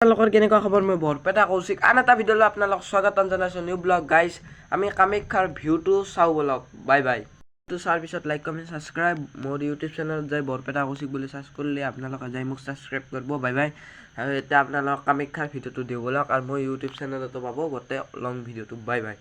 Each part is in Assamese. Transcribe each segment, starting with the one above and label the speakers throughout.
Speaker 1: আপোনালোকৰ কেনেকুৱা খবৰ? মই বৰপেটা কৌশিক আন এটা ভিডিঅ'লৈ আপোনালোক স্বাগতম জনাইছোঁ। নিউ ব্লগ গাইজ, আমি কামাখ্যাৰ ভিউটো চাওঁ বলক। Bye bye. ভিডিঅ'টো চোৱাৰ পিছত লাইক কমেণ্ট ছাবস্ক্ৰাইব মোৰ ইউটিউব চেনেলত যাই বৰপেটা কৌশিক বুলি চাৰ্চ কৰিলে আপোনালোকে যাই মোক ছাবস্ক্ৰাইব কৰিব। Bye bye. আৰু এতিয়া আপোনালোক কামাখ্যাৰ ভিডিঅ'টো দিওঁ বলক, আৰু মই ইউটিউব চেনেলতো পাব গোটেই লং ভিডিঅ'টো। Bye bye.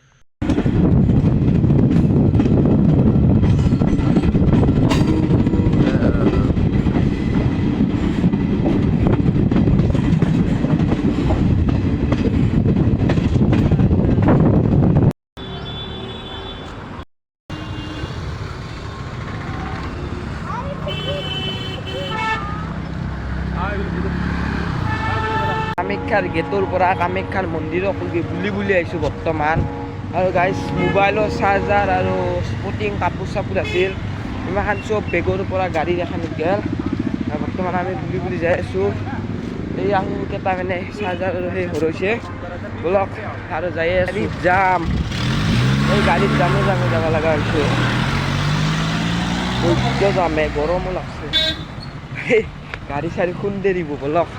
Speaker 1: কামাখ্যাৰ গেটৰ পৰা কামাখ্যাৰ মন্দিৰক বুলি আহিছোঁ বৰ্তমান। আৰু গাইজ, মোবাইলৰ চাৰ্জাৰ আৰু স্পৰ্টিং কাপোৰ চাপোৰ আছিল, ইমান চব বেগৰ পৰা গাড়ী এখন গেল। বৰ্তমান আমি বুলি যাই আছোঁ। এই আঙুৰকেইটা মানে চাৰ্জাৰ আৰু সেই হৰৈছে বলক, আৰু যাই আছোঁ। যাম এই গাড়ীত যামে যাব লগা হৈছে। যামে গৰমো লাগছে, গাড়ী চাড়ী খুন্দে দিব বলক।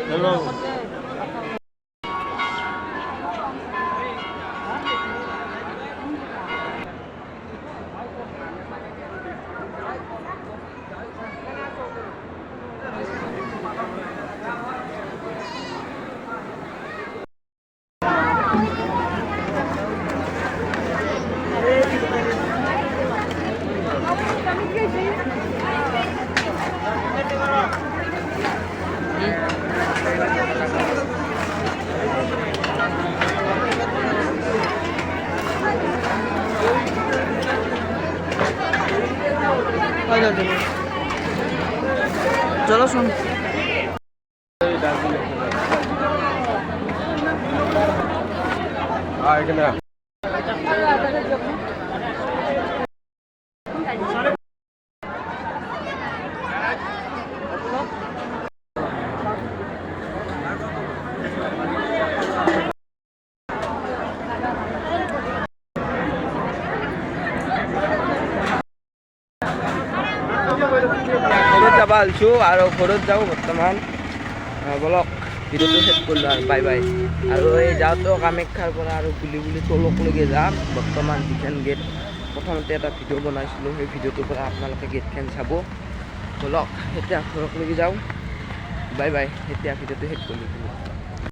Speaker 1: Hello. चलो सुन ঘৰত যাব আলছো আৰু ঘৰত যাওঁ বৰ্তমান বলক। ভিডিঅ'টো শেষ কৰিলোঁ আৰু বাই বাই। আৰু এই যাওঁতে কামাখ্যাৰ পৰা আৰু বুলি তলকলৈকে যাম। বৰ্তমান যিখন গেট প্ৰথমতে এটা ভিডিঅ' বনাইছিলোঁ, সেই ভিডিঅ'টোৰ পৰা আপোনালোকে গেটখন চাব বলক। এতিয়া ঘৰলৈকে যাওঁ। Bye bye. এতিয়া ভিডিঅ'টো শেষ কৰিলোঁ।